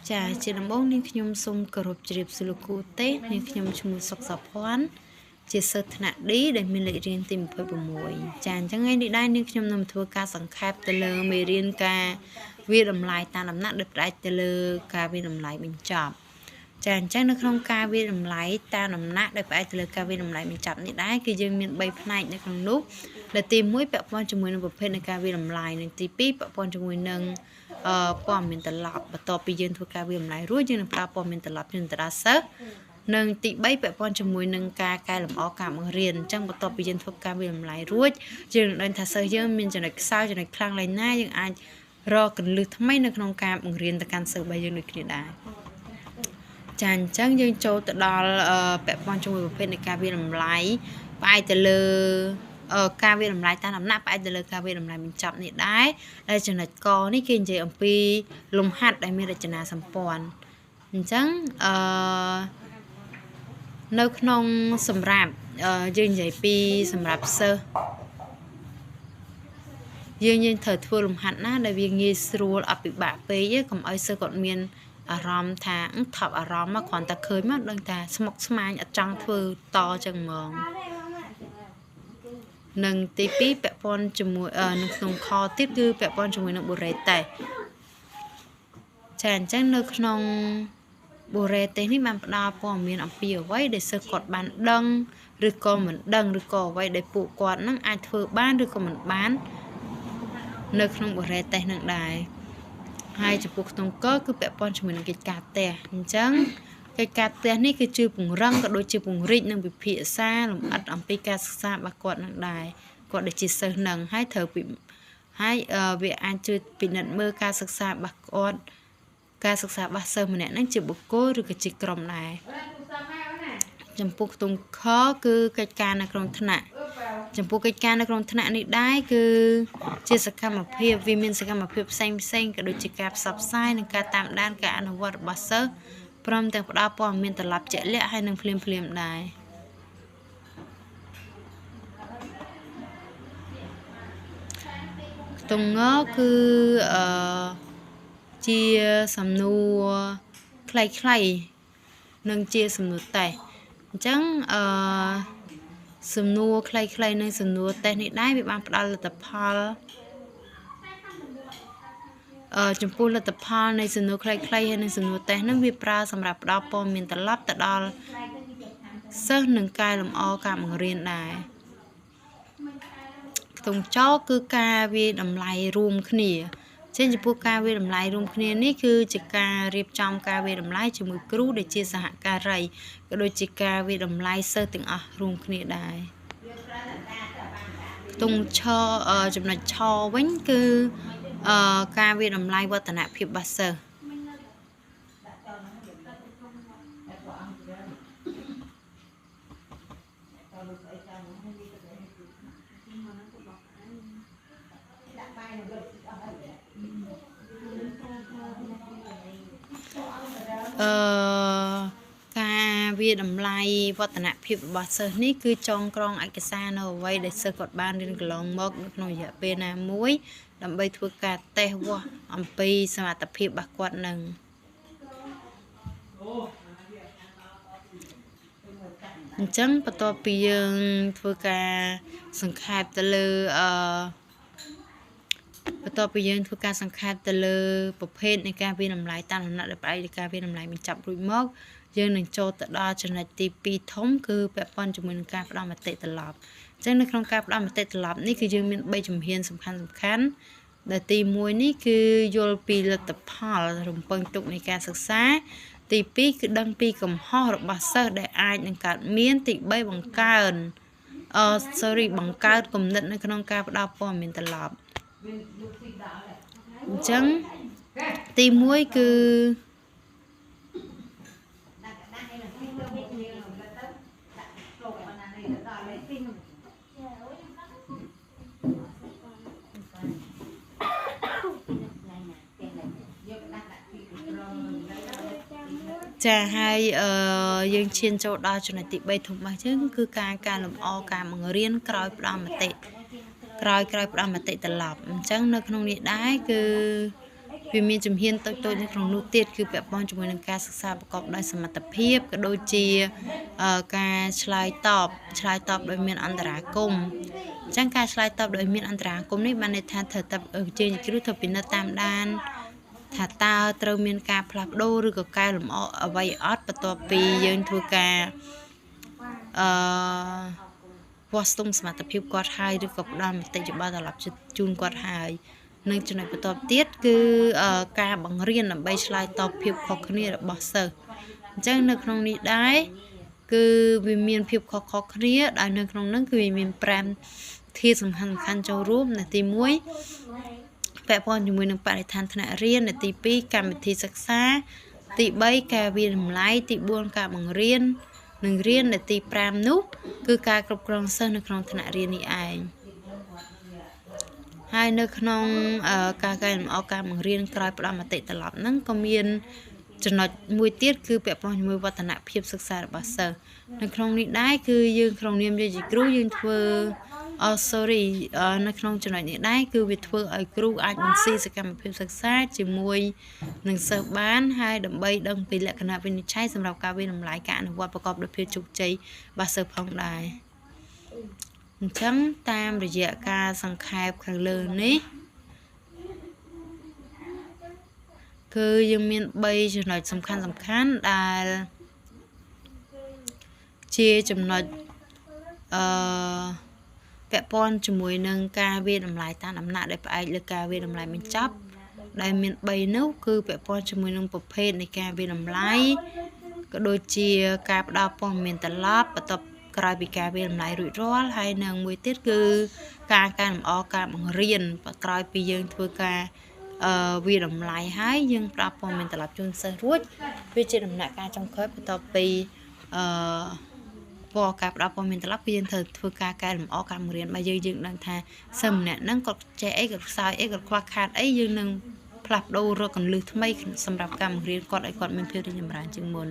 ចាជាដំបូងនាងខ្ញុំសូមគោរពជម្រាបសួរលោកគ្រូទេសនាងខ្ញុំឈ្មោះសុកសុភ័ណ្ឌជាសិស្សថ្នាក់ D ដែលមានលេខរៀនទី26ចាអញ្ចឹងថ្ងៃនេះដែរនាងខ្ញុំនឹងធ្វើការសង្ខេបទៅលើមេរៀនការវាតម្លៃតាមដំណាក់ដែលផ្អែកទៅលើការវាតម្លៃបញ្ចប់ចាអញ្ចឹងនៅក្នុងការវាតម្លៃតាមដំណាក់ដែលផ្អែកទៅលើការវាតម្លៃបញ្ចប់នេះដែរគឺយើងមាន3ផ្នែកនៅក្នុងនោះដែលទី1ពាក់ព័ន្ធជាមួយនឹងប្រភេទនៃការវាតម្លៃនិងទី2ពាក់ព័ន្ធជាមួយនឹងព័ត៌មានត្រឡប់បន្ទាប់ពីយើងធ្វើការវាតម្លៃរួចយើងនឹងប្រើព័ត៌មានត្រឡប់ជូនទៅដល់សិស្សនិងទី3ពាក់ព័ន្ធជាមួយនឹងការកែលម្អការបង្រៀនអញ្ចឹងបន្ទាប់ពីយើងធ្វើការវាតម្លៃរួចយើងនឹងដឹងថាសិស្សយើងមានចំណុចខ្សោយចំណុចខ្លាំងឡើយណាយើងអាចរកកន្លឹះថ្មីនៅក្នុងការបង្រៀនទៅកាន់សិស្សរបស់យើងដូចគ្នាដែរចាអញ្ចឹងយើងចូលទៅដល់ពាក់ព័ន្ធជាមួយប្រភេទនៃការវាតម្លៃផ្អែកទៅលើការវាតម្លៃតាមដំណាក់ផ្អែកទៅលើការវាតម្លៃបញ្ចប់នេះដែរដែលចំណុចកនេះគេនិយាយអំពីលំហាត់ដែលមានរចនាសម្ព័ន្ធអញ្ចឹងនៅក្នុងសម្រាប់យើងនិយាយពីសម្រាប់សិស្សយើងត្រូវធ្វើលំហាត់ណាដែលវាងាយស្រួលអត់ពិបាកពេកទេកុំឲ្យសិស្សគាត់មានអារម្មណ៍ថាថប់អារម្មណ៍មកគ្រាន់តែឃើញមកដឹងថាស្មុគស្មាញអត់ចង់ធ្វើតចឹងហ្មងនិងទី2ពាក់ព័ន្ធជាមួយនៅក្នុងខទៀតគឺពាក់ព័ន្ធជាមួយនឹងបូរេតេសចាអញ្ចឹងនៅក្នុងបូរេតេសនេះបានផ្ដល់ព័ត៌មានអំពីអ្វីដែលសិស្សគាត់បានដឹងឬក៏មិនដឹងឬក៏អ្វីដែលពួកគាត់នឹងអាចធ្វើបានឬក៏មិនបាននៅក្នុងបូរេតេសនឹងដែរហើយចំពោះក្នុងកគឺពាក់ព័ន្ធជាមួយនឹងកិច្ចការផ្ទះអញ្ចឹងកិច្ចការផ្ទះនេះគឺជាពង្រឹងក៏ដូចជាពង្រីកនិងវិភាសាលម្អិតអំពីការសិក្សារបស់គាត់នឹងដែរគាត់ដែលជាសិស្សនឹងហើយត្រូវហើយវាអាចជួយពិនិត្យមើលការសិក្សារបស់គាត់ការសិក្សារបស់សិស្សម្នាក់ហ្នឹងជាបុគ្គលឬក៏ជាក្រុមដែរចំពោះខ្ទង់ខគឺកិច្ចការនៅក្នុងថ្នាក់ចំពោះកិច្ចការនៅក្នុងថ្នាក់នេះដែរគឺជាសកម្មភាពវាមានសកម្មភាពផ្សេងក៏ដូចជាការផ្សព្វផ្សាយនិងការតាមដានការអនុវត្តរបស់សិស្សព្រមទាំងផ្ដល់ព័ត៌មានត្រឡប់ជាក់លាក់ហើយនឹងភ្លាមដែរខ្ទង់ងគឺជាសំណួរខ្លីនិងជាសំណួរតេស្តអញ្ចឹងសំណួរខ្លីនិងសំណួរតេស្តនេះដែរវាបានផ្ដល់លទ្ធផលចំពោះលទ្ធផលនៃសំណួរខ្លីហើយនិងសំណួរតេស្តហ្នឹងវាប្រើសម្រាប់ផ្ដល់ព័ត៌មានត្រឡប់ទៅដល់សិស្សនឹងកែលម្អការបង្រៀនដែរខ្ទង់ចគឺការវាតម្លៃរួមគ្នាចំពោះការវាតម្លៃរួមគ្នានេះគឺជាការរៀបចំការវាតម្លៃជាមួយគ្រូដែលជាសហការីក៏ដូចជាការវាតម្លៃសិស្សទាំងអស់រួមគ្នាដែរខ្ទង់ចំណុចឆវិញគឺការវាតម្លៃវឌ្ឍនភាពរបស់សិស្សការវាតម្លៃវឌ្ឍនភាពរបស់សិស្សនេះគឺចងក្រងឯកសារនៅអ្វីដែលសិស្សគាត់បានរៀនកន្លងមកនៅក្នុងរយៈពេលណាមួយដើម្បីធ្វើការតេស្តវាស់អំពីសមត្ថភាពរបស់គាត់នឹងអញ្ចឹងបន្ទាប់ពីយើងធ្វើការសង្ខេបទៅលើប្រភេទនៃការវាតម្លៃតាមដំណាក់ដែលផ្អែកលើការវាតម្លៃបញ្ចប់រួចមកយើងនឹងចូលទៅដល់ចំណុចទី2ធំគឺពាក់ព័ន្ធជាមួយនឹងការផ្ដល់មតិត្រឡប់អញ្ចឹងនៅក្នុងការផ្ដល់មតិត្រឡប់នេះគឺយើងមាន3ជំហានសំខាន់ដែលទី1នេះគឺយល់ពីលទ្ធផលរំពឹងទុកនៃការសិក្សាទី2គឺដឹងពីកំហុសរបស់សិស្សដែលអាចនឹងកើតមានទី3បង្កើតគំនិតនៅក្នុងការផ្ដល់ព័ត៌មានត្រឡប់អញ្ចឹងទី1គឺចាហើយយើងឈានចូលដល់ចំណុចទី3ធំរបស់យើងគឺការកែលម្អការបង្រៀនក្រោយផ្ដល់មតិក្រោយផ្ដល់មតិត្រឡប់អញ្ចឹងនៅក្នុងនេះដែរគឺ វាមានជំហានតូចៗនៅក្នុងនោះទៀតគឺពាក់ព័ន្ធជាមួយនឹងការសិក្សាប្រកបដោយសមត្ថភាពក៏ដូចជាការឆ្លើយតបដោយមានអន្តរាគមន៍អញ្ចឹងការឆ្លើយតបដោយមានអន្តរាគមន៍នេះបានន័យថាត្រូវតែជើងគ្រូធ្វើពិនិត្យតាមដានថាតើត្រូវមានការផ្លាស់ប្ដូរឬក៏កែលម្អអ្វីអត់បន្ទាប់ពីយើងធ្វើការវាស់ស្ទង់សមត្ថភាពគាត់ហើយឬក៏ផ្ដល់មតិយោបល់ត្រឡប់ជូនគាត់ហើយនឹងចំណុចបន្ទាប់ទៀតគឺការបង្រៀនដើម្បីឆ្លើយតបភាពខុសគ្នារបស់សិស្សអញ្ចឹងនៅក្នុងនេះដែរគឺវាមានភាពខុសគ្នាដែលនៅក្នុងនោះគឺវាមាន5ធាតុសំខាន់ចូលរួមនៅទី1ពាក់ព័ន្ធជាមួយនឹងបរិស្ថានថ្នាក់រៀននៅទី2កម្មវិធីសិក្សាទី3ការវិនិច្ឆ័យតម្លៃទី4ការបង្រៀននឹងរៀននៅទី5នោះគឺការគ្រប់គ្រងសិស្សនៅក្នុងថ្នាក់រៀននេះឯងហើយនៅក្នុងការកែលម្អការបង្រៀនក្រោយផ្ដល់មតិត្រឡប់ហ្នឹងក៏មានចំណុចមួយទៀតគឺពាក់ព័ន្ធជាមួយវឌ្ឍនភាពសិក្សារបស់សិស្សនៅក្នុងនេះដែរគឺយើងក្នុងនាមជាគ្រូយើងធ្វើនៅក្នុងចំណុចនេះដែរគឺវាធ្វើឲ្យគ្រូអាចបង្ស៊ីសកម្មភាពសិក្សាជាមួយនឹងសិស្សបានហើយដើម្បីដឹងពីលក្ខណៈវិនិច្ឆ័យសម្រាប់ការវិនិច្ឆ័យតម្លៃការអនុវត្តប្រកបដោយភាពជោគជ័យរបស់សិស្សផងដែរអញ្ចឹងតាមរយៈការសង្ខេបខាងលើនេះគឺយើងមាន3ចំណុចសំខាន់ដែលជាចំណុចពាក់ព័ន្ធជាមួយនឹងការវិនិច្ឆ័យតម្លៃតាមដំណាក់ដែលផ្អែកលើការវិនិច្ឆ័យតម្លៃបញ្ចប់ដែលមាន3នោះគឺពាក់ព័ន្ធជាមួយនឹងប្រភេទនៃការវិនិច្ឆ័យតម្លៃក៏ដូចជាការផ្ដល់ព័ត៌មានត្រឡប់បន្ទាប់ក្រោយពីការវិនិច្ឆ័យតម្លៃរួចរាល់ហើយនឹងមួយទៀតគឺការកែលម្អការបង្រៀនក្រោយពីយើងធ្វើការវាតម្លៃហើយយើងផ្ដល់ព័ត៌មានត្រឡប់ជូនសិស្សរួចវាជាដំណាក់កាលចុងក្រោយបន្ទាប់ពីការផ្ដល់ព័ត៌មានត្រឡប់គឺយើងត្រូវធ្វើការកែលម្អការបង្រៀនបើយើងដឹងថាសិស្សម្នាក់ហ្នឹងគាត់ចេះអីគាត់ខ្សោយអីគាត់ខ្វះខាតអីយើងនឹងផ្លាស់ប្ដូររកកន្លឹះថ្មីសម្រាប់ការបង្រៀនគាត់ឲ្យគាត់មានភាពរីកចម្រើនជាងមុន